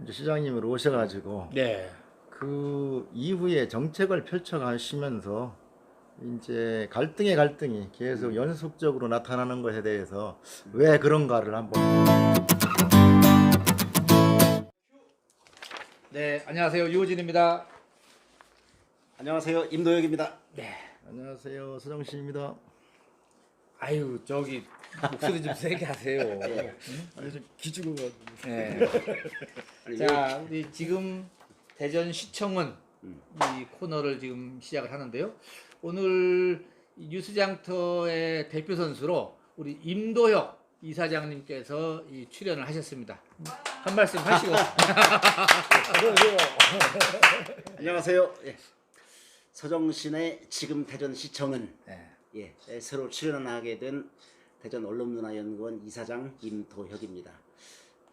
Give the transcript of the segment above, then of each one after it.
이제 시장님으로 오셔가지고 네. 그 이후에 정책을 펼쳐가시면서 이제 갈등이 계속 연속적으로 나타나는 것에 대해서 왜 그런가를 한번. 네, 안녕하세요. 유호진입니다. 안녕하세요. 임도혁입니다. 네. 안녕하세요, 서정신입니다. 아유, 저기 목소리 좀 세게 하세요. 아니 좀 기죽어가지고. 네. 자, 우리 지금 대전시청은 이 코너를 지금 시작을 하는데요. 오늘 이 뉴스장터의 대표 선수로 우리 임도혁 이사장님께서 이 출연을 하셨습니다. 한 말씀 하시고. 안녕하세요. 예. 서정신의 지금 대전시청은 네. 새로 출연하게 된 대전언론문화연구원 이사장 임도혁입니다.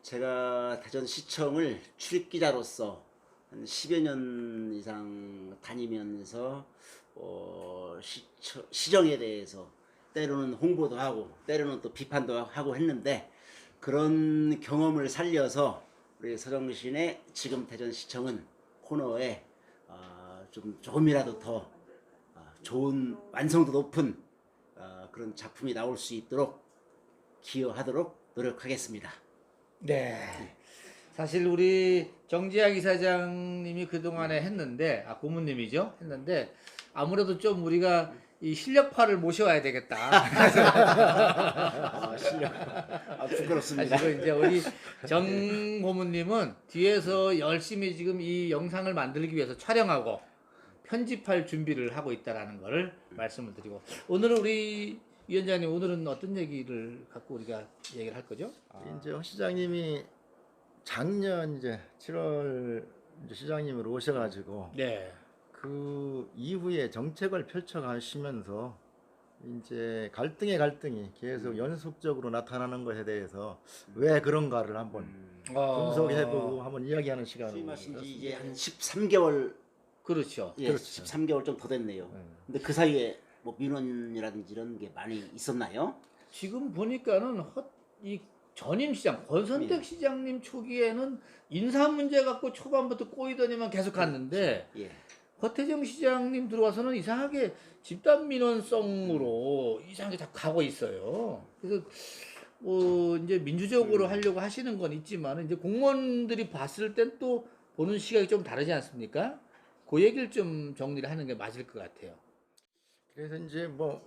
제가 대전시청을 출입기자로서 한 10여 년 이상 다니면서 시정에 대해서 때로는 홍보도 하고 때로는 또 비판도 하고 했는데, 그런 경험을 살려서 우리 서정신의 지금 대전시청은 코너에 조금이라도 더 좋은 완성도 높은 그런 작품이 나올 수 있도록 기여하도록 노력하겠습니다. 네. 사실 우리 정지학 이사장님이 그동안에 했는데, 고문님이죠? 했는데, 아무래도 좀 우리가 이 실력파를 모셔와야 되겠다. 실력. 부끄럽습니다. 사실은 이제 우리 정 고문님은 뒤에서 열심히 지금 이 영상을 만들기 위해서 촬영하고 편집할 준비를 하고 있다라는 거를 말씀을 드리고, 오늘은 우리 위원장님, 오늘은 어떤 얘기를 갖고 우리가 얘기를 할 거죠? 이제 허 시장님이 작년 이제 7월 이제 시장님으로 오셔가지고 네. 그 이후에 정책을 펼쳐가시면서 이제 갈등이 계속 연속적으로 나타나는 것에 대해서 왜 그런가를 한번 분석해보고 한번 이야기하는 시간을 수임하신 지 이제 한 13개월, 그렇죠. 그렇죠. 13개월 좀 더 됐네요. 근데 그 사이에 뭐 민원이라든지 이런 게 많이 있었나요? 지금 보니까는 이 전임 시장 권선택 시장님 초기에는 인사 문제 갖고 초반부터 꼬이더니만 계속 갔는데, 예. 허태정 시장님 들어와서는 이상하게 집단 민원성으로 이상하게 자꾸 가고 있어요. 그래서 뭐 이제 민주적으로 하려고 하시는 건 있지만, 이제 공무원들이 봤을 땐 또 보는 시각이 좀 다르지 않습니까? 그 얘기를 좀 정리를 하는 게 맞을 것 같아요. 그래서 이제 뭐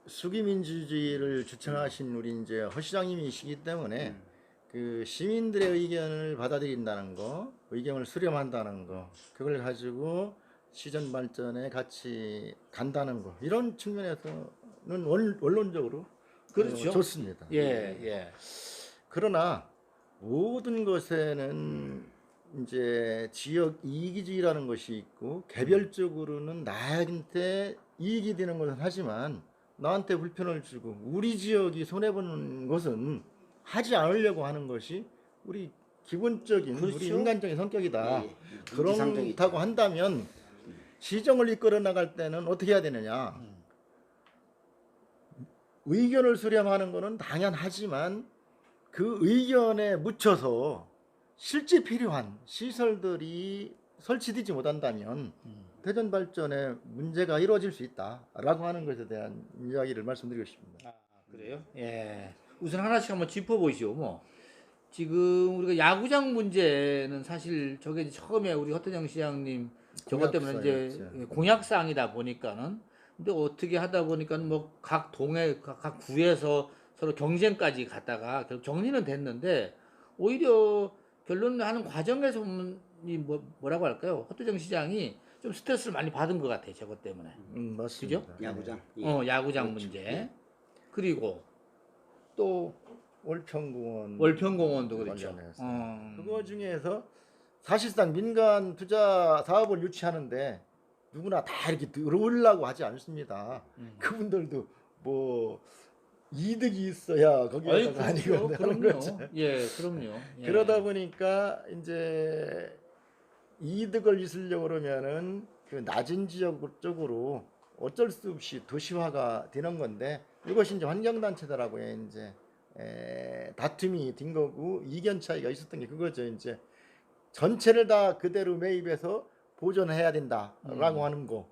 수기민주주의를 주창하신 우리 이제 허 시장님이시기 때문에 그 시민들의 의견을 받아들인다는 거, 의견을 수렴한다는 거, 그걸 가지고 시정 발전에 같이 간다는 거, 이런 측면에서는 원론적으로 그렇죠. 좋습니다. 예. 그러나 모든 것에는 이제 지역 이기주의라는 것이 있고, 개별적으로는 나한테 이익이 되는 것은 하지만 나한테 불편을 주고 우리 지역이 손해보는 것은 하지 않으려고 하는 것이 우리 기본적인 그렇죠. 우리 인간적인 성격이다. 예. 그렇다고 한다면 시정을 이끌어 나갈 때는 어떻게 해야 되느냐? 의견을 수렴하는 것은 당연하지만 그 의견에 묻혀서 실제 필요한 시설들이 설치되지 못한다면 대전 발전에 문제가 이루어질 수 있다라고 하는 것에 대한 이야기를 말씀드리고 싶습니다. 그래요? 예. 우선 하나씩 한번 짚어보시오. 뭐 지금 우리가 야구장 문제는 사실 저게 이제 처음에 우리 허태정 시장님 저것 때문에 이제 공약사였죠. 공약사항이다 보니까는, 근데 어떻게 하다 보니까는 뭐 각 동에 각 구에서 서로 경쟁까지 갔다가 결국 정리는 됐는데, 오히려 결론하는 과정에서 보면 이 뭐라고 할까요? 허태정 시장이 좀 스트레스를 많이 받은 것 같아요. 저것 때문에. 맞습니다. 그죠? 야구장. 예. 야구장 그렇죠. 문제. 예. 그리고 또 월평공원도 그렇죠. 관련해서. 그거 중에서 사실상 민간 투자 사업을 유치하는데 누구나 다 이렇게 들어오려고 하지 않습니다. 그분들도 뭐 이득이 있어야 거기가 아니고 그럼요. 예, 그럼요. 예. 그러다 보니까 이제 이득을 있으려고 그러면은 그 낮은 지역 쪽으로 어쩔 수 없이 도시화가 되는 건데, 이것이 이제 환경단체들하고의 이제 다툼이 된 거고 이견 차이가 있었던 게 그거죠. 이제 전체를 다 그대로 매입해서 보존해야 된다라고 하는 거.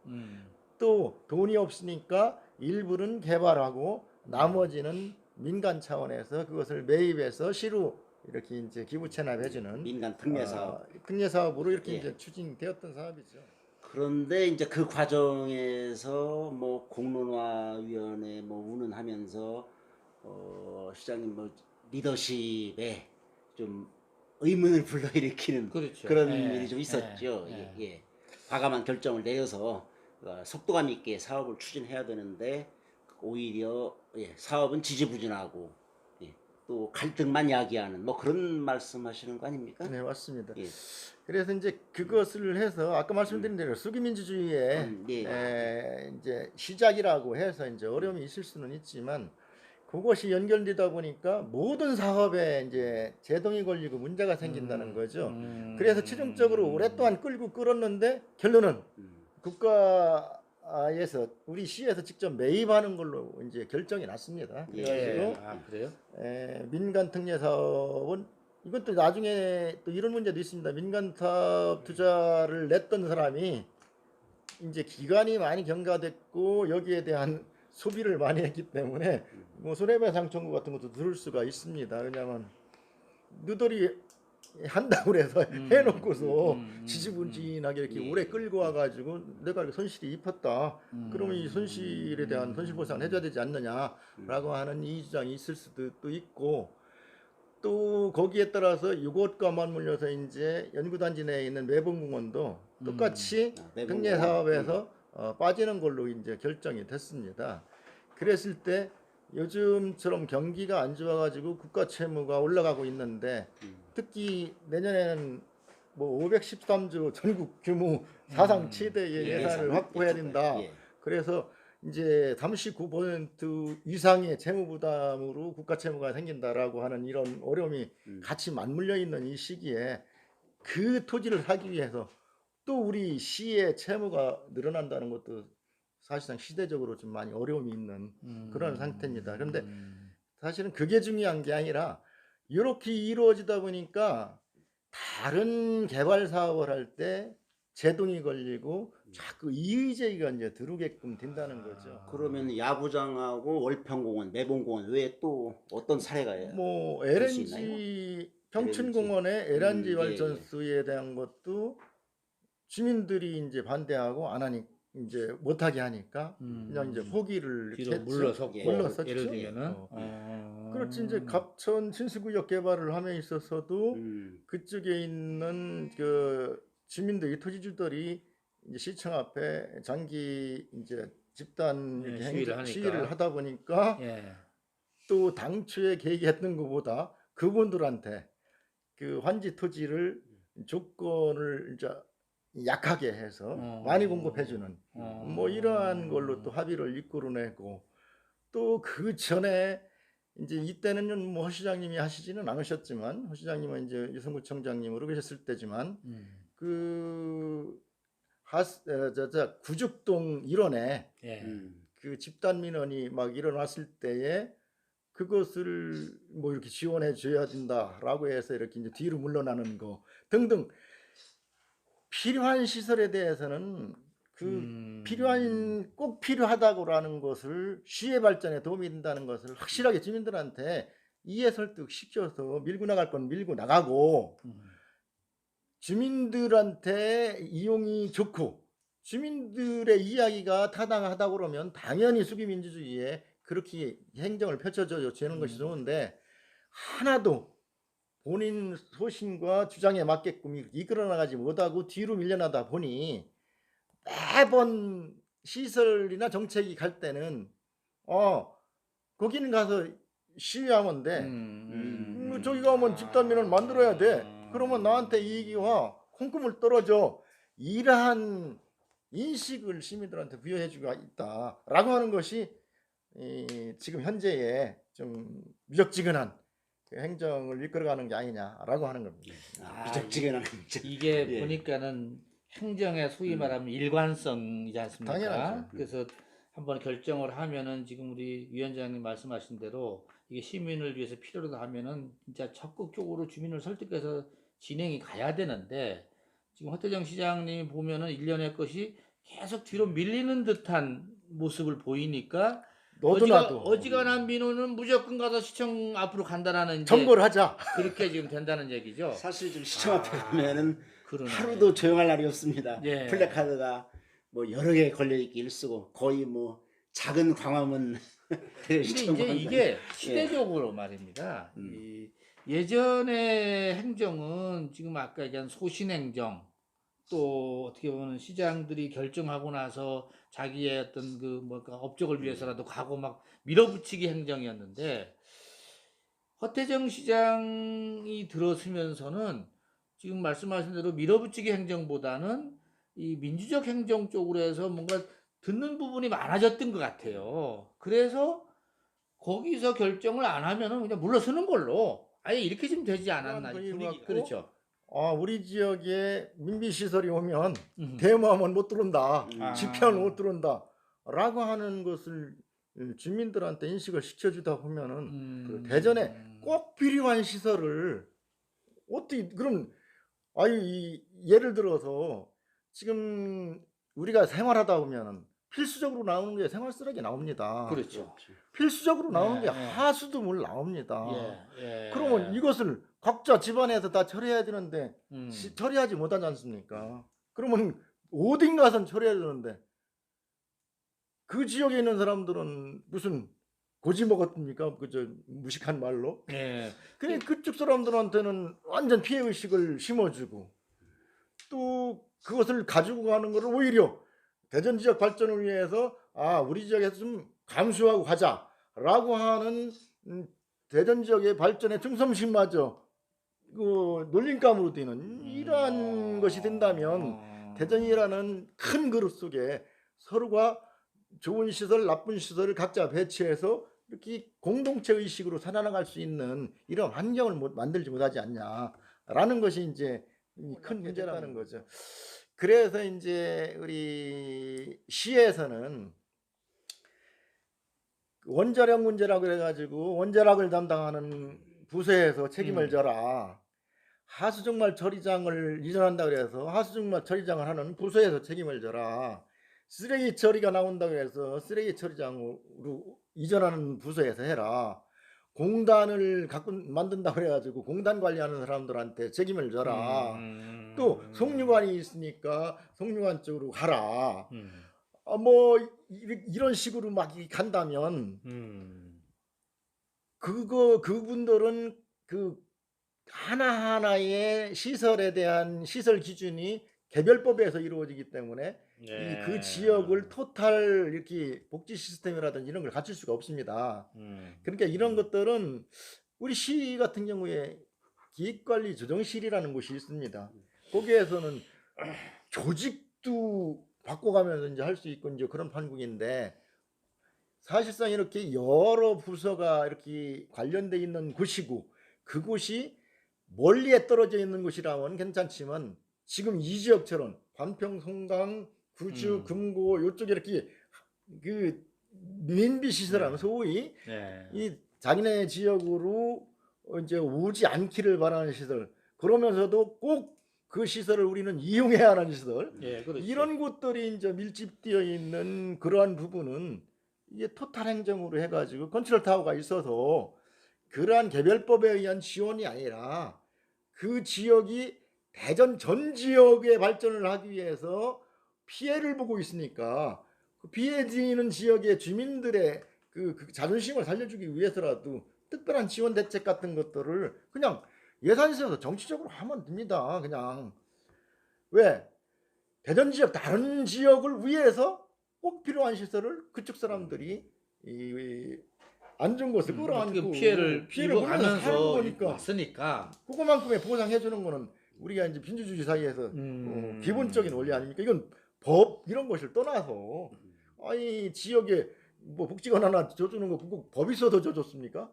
또 돈이 없으니까 일부는 개발하고 나머지는 민간 차원에서 그것을 매입해서 시로 이렇게 이제 기부 체납해주는 민간 특례 사업. 특례 사업으로 이렇게 예. 이제 추진되었던 사업이죠. 그런데 이제 그 과정에서 뭐 공론화위원회 뭐 운운하면서 시장님 뭐 리더십에 좀 의문을 불러일으키는 그렇죠. 그런 예, 일이 좀 있었죠. 예, 예, 예. 과감한 결정을 내려서 속도감 있게 사업을 추진해야 되는데 오히려 사업은 지지부진하고 또 갈등만 야기하는 뭐 그런 말씀하시는 거 아닙니까? 네, 맞습니다. 예. 그래서 이제 그것을 해서 아까 말씀드린 대로 수기민주주의의 예. 이제 시작이라고 해서 이제 어려움이 있을 수는 있지만 그것이 연결되다 보니까 모든 사업에 이제 제동이 걸리고 문제가 생긴다는 거죠. 그래서 최종적으로 오랫동안 끌고 끌었는데 결론은 국가에서 우리 시에서 직접 매입하는 걸로 이제 결정이 났습니다. 그래가지고 그래요? 민간 특례 사업은 이것도 나중에 또 이런 문제도 있습니다. 민간 사업 투자를 냈던 사람이 이제 기간이 많이 경과됐고 여기에 대한 소비를 많이 했기 때문에 뭐 손해배상 청구 같은 것도 들을 수가 있습니다. 왜냐하면 너들이 한다고 해서 해놓고서 지지부진하게 이렇게 오래 끌고 와가지고 내가 이렇게 손실이 입혔다. 그러면 이 손실에 대한 손실보상을 해줘야 되지 않느냐라고 하는 이 주장이 있을 수도 또 있고 또 거기에 따라서 이것과 맞물려서 이제 연구단지 내에 있는 매봉공원도 똑같이 특례 사업에서 빠지는 걸로 이제 결정이 됐습니다. 그랬을 때 요즘처럼 경기가 안 좋아가지고 국가 채무가 올라가고 있는데 특히 내년에는 뭐 513조 전국 규모 사상 최대의 예산을 확보해야 된다. 그래서 이제 39% 이상의 채무 부담으로 국가 채무가 생긴다라고 하는 이런 어려움이 같이 맞물려 있는 이 시기에 그 토지를 사기 위해서 또 우리 시의 채무가 늘어난다는 것도 사실상 시대적으로 좀 많이 어려움이 있는 그런 상태입니다. 그런데 사실은 그게 중요한 게 아니라 이렇게 이루어지다 보니까 다른 개발 사업을 할 때 제동이 걸리고 자꾸 이의제기가 이제 들어오게끔 된다는 거죠. 그러면 야구장하고 월평공원, 매봉공원 외에 또 어떤 사례가 뭐 수 LNG 평춘공원의 LNG 발전소에 대한 것도 주민들이 이제 반대하고 안 하니 이제 못하게 하니까 그냥 이제 포기를 뒤로 했죠. 물러섰고 물러섰죠. 예를 들면은 그렇지 이제 갑천 친수구역 개발을 함에 있어서도 그쪽에 있는 그 주민들이 토지주들이 이제 시청 앞에 장기 이제 집단 이렇게 시위를 하다 보니까 또 당초에 계획했던 것보다 그분들한테 그 환지 토지를 조건을 이제 약하게 해서 많이 공급해주는 뭐 이러한 걸로 또 합의를 이끌어내고 또 그 전에 이제 이때는 뭐 허 시장님이 하시지는 않으셨지만 허 시장님은 이제 유성구청장님으로 계셨을 때지만 그 구죽동 일원에 그 집단 민원이 막 일어났을 때에 그것을 뭐 이렇게 지원해 줘야 된다라고 해서 이렇게 이제 뒤로 물러나는 거 등등 필요한 시설에 대해서는 그 필요한 꼭 필요하다고라는 것을 시의 발전에 도움이 된다는 것을 확실하게 주민들한테 이해 설득시켜서 밀고 나갈 건 밀고 나가고 주민들한테 이용이 좋고 주민들의 이야기가 타당하다고 그러면 당연히 수기민주주의에 그렇게 행정을 펼쳐줘 주는 것이 좋은데 하나도 본인 소신과 주장에 맞게끔 이끌어 나가지 못하고 뒤로 밀려나다 보니 매번 시설이나 정책이 갈 때는 거기는 가서 시위하면 돼. 저기 가면 집단민원을 만들어야 돼. 그러면 나한테 이익이 와. 콩쿠물 떨어져. 이러한 인식을 시민들한테 부여해주고 있다라고 하는 것이 지금 현재의 좀 미적지근한 그 행정을 이끌어가는 게 아니냐라고 하는 겁니다. 미적지근한 행정. 이게 보니까는 행정의 소위 말하면 일관성이지 않습니까? 당연하죠. 그래서 한번 결정을 하면은 지금 우리 위원장님 말씀하신 대로 이게 시민을 위해서 필요로 하면은 진짜 적극적으로 주민을 설득해서 진행이 가야 되는데 지금 허태정 시장님이 보면은 일련의 것이 계속 뒤로 밀리는 듯한 모습을 보이니까 너도 나도 어지간한 민원은 무조건 가서 시청 앞으로 간다라는 이제 점거를 하자. 그렇게 지금 된다는 얘기죠. 사실 지금 시청 앞에 가면은 그러네. 하루도 조용할 날이 없습니다. 예. 플래카드가 뭐 여러 개 걸려 있기 일쑤고 거의 뭐 작은 광화문 근데 시청 이제 광장. 이게 시대적으로 말입니다. 이 예전의 행정은 지금 아까 얘기한 소신행정 또 어떻게 보면 시장들이 결정하고 나서 자기의 어떤 그 뭐가 업적을 위해서라도 가고 막 밀어붙이기 행정이었는데 허태정 시장이 들어서면서는 지금 말씀하신 대로 밀어붙이기 행정보다는 이 민주적 행정 쪽으로 해서 뭔가 듣는 부분이 많아졌던 것 같아요. 그래서 거기서 결정을 안 하면은 그냥 물러서는 걸로 아예 이렇게 좀 되지 않았나 분위기 분위기. 갖고 그렇죠. 우리 지역에 민비 시설이 오면 음. 대모하면 못 들어온다, 아. 집회하면 못 들어온다라고 하는 것을 주민들한테 인식을 시켜주다 보면은 그 대전에 꼭 필요한 시설을 어떻게 그럼 예를 들어서 지금 우리가 생활하다 보면은 필수적으로 나오는 게 생활 쓰레기 나옵니다. 그렇죠. 필수적으로 나오는 네, 게 네. 하수도물 나옵니다. 예, 예. 그러면 이것을 각자 집안에서 다 처리해야 되는데 음. 처리하지 못하지 않습니까? 그러면 어딘가선 처리해야 되는데 그 지역에 있는 사람들은 무슨 고지 먹었습니까? 그저 무식한 말로. 예. 그래 그쪽 사람들한테는 완전 피해 의식을 심어주고 또 그것을 가지고 가는 것을 오히려 대전 지역 발전을 위해서 우리 지역에서 좀 감수하고 가자라고 하는 대전 지역의 발전의 중심마저 그 놀림감으로 되는 이러한 것이 된다면 대전이라는 큰 그릇 속에 서로가 좋은 시설, 나쁜 시설을 각자 배치해서 이렇게 공동체 의식으로 살아나갈 수 있는 이런 환경을 만들지 못하지 않냐라는 것이 이제 큰 문제라는 거죠. 그래서 이제 우리 시에서는 원자력 문제라고 해가지고 원자력을 담당하는 부서에서 책임을 져라. 하수종말 처리장을 이전한다 그래서 하수종말 처리장을 하는 부서에서 책임을 져라. 쓰레기 처리가 나온다 그래서 쓰레기 처리장으로 이전하는 부서에서 해라. 공단을 만든다 그래가지고 공단 관리하는 사람들한테 책임을 져라. 또 송유관이 있으니까 송유관 쪽으로 가라. 뭐 이런 식으로 막 간다면 그분들은 그 하나하나의 시설에 대한 시설 기준이 개별법에서 이루어지기 때문에 그 지역을 토탈 이렇게 복지 시스템이라든지 이런 걸 갖출 수가 없습니다. 그러니까 이런 것들은 우리 시 같은 경우에 기획관리조정실이라는 곳이 있습니다. 거기에서는 조직도 바꿔가면서 이제 할 수 있고 이제 그런 판국인데 사실상 이렇게 여러 부서가 이렇게 관련돼 있는 곳이고 그곳이 멀리에 떨어져 있는 곳이라면 괜찮지만 지금 이 지역처럼 관평, 송강, 구주, 금고 이쪽에 이렇게 그 민비 시설하면 소위 이 자기네 지역으로 이제 오지 않기를 바라는 시설 그러면서도 꼭 그 시설을 우리는 이용해야 하는 시설 이런 곳들이 이제 밀집되어 있는 그러한 부분은 이게 토탈 행정으로 해가지고 컨트롤 타워가 있어서 그러한 개별법에 의한 지원이 아니라 그 지역이 대전 전 지역의 발전을 하기 위해서 피해를 보고 있으니까 그 피해지는 지역의 주민들의 그 자존심을 살려주기 위해서라도 특별한 지원 대책 같은 것들을 그냥 예산에서 정치적으로 하면 됩니다. 그냥 왜 대전 지역 다른 지역을 위해서 꼭 필요한 시설을 그쪽 사람들이 안 좋은 것을 끌어안고 피해를 보면서 사는 입어가면서 거니까 왔으니까 그거만큼의 보상해 주는 거는 우리가 이제 민주주의 사이에서 기본적인 원리 아닙니까? 이건 법 이런 것을 떠나서 지역에 뭐 복지관 하나 줘주는 거 그거 법이 있어서 줘줬습니까?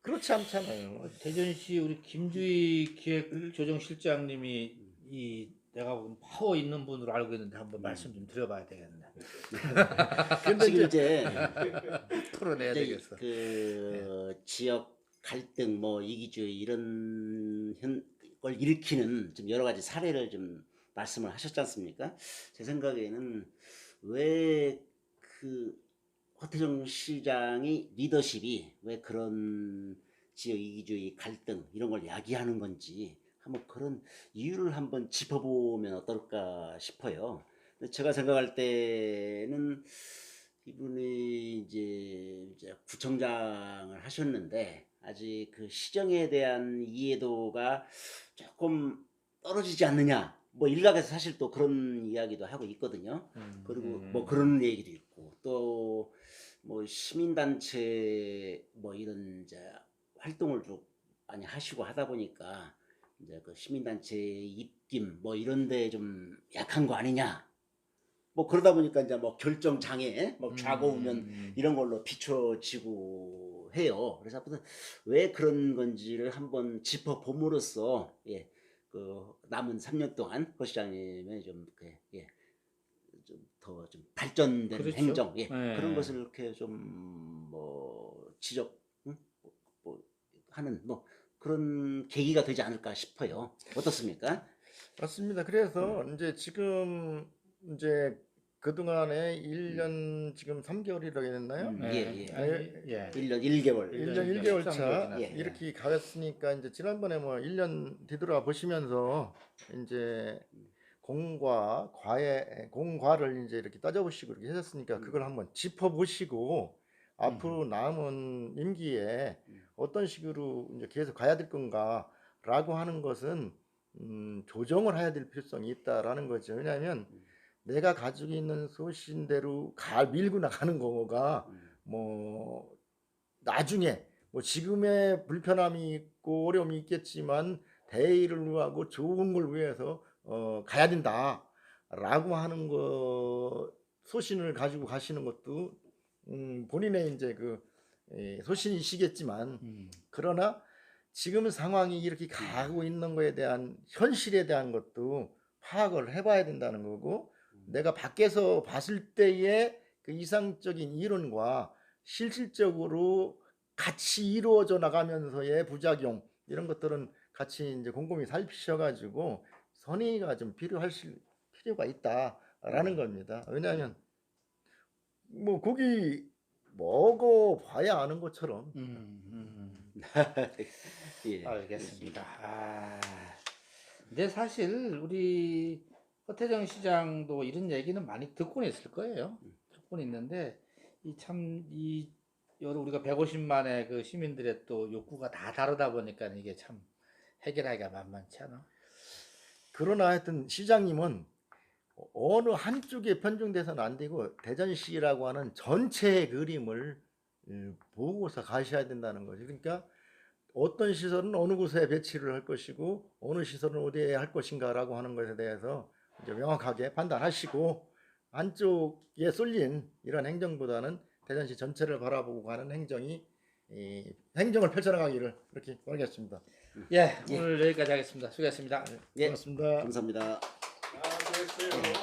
그렇지 않잖아요. 대전시 우리 김주희 기획조정실장님이 이 내가 보기엔 파워 있는 분으로 알고 있는데 한번 말씀 좀 드려봐야 되겠네. 지금 이제 풀어내야 되겠어. 그 지역 갈등 뭐 이기주의 이런 일으키는 좀 여러 가지 사례를 좀 말씀을 하셨지 않습니까? 제 생각에는 왜 그 허태정 시장이 리더십이 왜 그런 지역 이기주의 갈등 이런 걸 야기하는 건지 한번 그런 이유를 한번 짚어보면 어떨까 싶어요. 근데 제가 생각할 때는 이분이 이제 구청장을 하셨는데 아직 그 시정에 대한 이해도가 조금 떨어지지 않느냐. 뭐 일각에서 사실 또 그런 이야기도 하고 있거든요. 그리고 뭐 그런 얘기도 있고 또 뭐 시민단체 뭐 이런 이제 활동을 좀 많이 하시고 하다 보니까 이제 그 시민단체 입김 뭐 이런데 좀 약한 거 아니냐. 뭐 그러다 보니까 이제 뭐 결정 장애, 뭐 좌고우면 이런 걸로 비춰지고 해요. 그래서 앞으로 왜 그런 건지를 한번 짚어봄으로써 예, 그 남은 3년 동안 허 시장님의 좀 예, 좀 더 좀 발전된 그렇죠. 행정, 예, 네. 그런 것을 이렇게 좀 뭐 지적, 뭐 하는 뭐 그런 계기가 되지 않을까 싶어요. 어떻습니까? 맞습니다. 그래서 이제 지금 이제 그동안에 1년 지금 3개월이라고 했나요? 예, 예. 아니, 예. 1년 1개월. 1년 1년 1개월 차 13개월 지났어요. 이렇게 가였으니까 이제 지난번에 뭐 1년 뒤돌아 보시면서 이제 공과를 이제 이렇게 따져보시고 이렇게 하셨으니까 그걸 한번 짚어보시고 앞으로 남은 임기에 어떤 식으로 이제 계속 가야 될 건가라고 하는 것은 조정을 해야 될 필요성이 있다라는 거죠. 왜냐하면 내가 가지고 있는 소신대로 밀고 나가는 거가 뭐 나중에 뭐 지금의 불편함이 있고 어려움이 있겠지만 대의를 위하고 좋은 걸 위해서 가야 된다라고 하는 거 소신을 가지고 가시는 것도 본인의 이제 소신이시겠지만 그러나 지금 상황이 이렇게 가고 있는 거에 대한 현실에 대한 것도 파악을 해봐야 된다는 거고 내가 밖에서 봤을 때의 그 이상적인 이론과 실질적으로 같이 이루어져 나가면서의 부작용 이런 것들은 같이 이제 곰곰이 살피셔가지고 선의가 좀 필요가 있다라는 겁니다. 왜냐하면 뭐 고기 먹어봐야 아는 것처럼 예. 알겠습니다. 근데 사실 우리 허태정 시장도 이런 얘기는 많이 듣고는 있을 거예요. 듣고는 있는데 이 여러 우리가 150만의 그 시민들의 또 욕구가 다 다르다 보니까 이게 참 해결하기가 만만치 않아. 그러나 하여튼 시장님은 어느 한쪽에 편중돼서는 안 되고 대전시라고 하는 전체의 그림을 보고서 가셔야 된다는 거죠. 그러니까 어떤 시설은 어느 곳에 배치를 할 것이고 어느 시설은 어디에 할 것인가라고 하는 것에 대해서 이제 명확하게 판단하시고 한쪽에 쏠린 이런 행정보다는 대전시 전체를 바라보고 가는 행정을 펼쳐나가기를 그렇게 바라겠습니다. 예, 오늘 여기까지 하겠습니다. 수고하셨습니다. 예. 고맙습니다. 감사합니다. 수고했어요.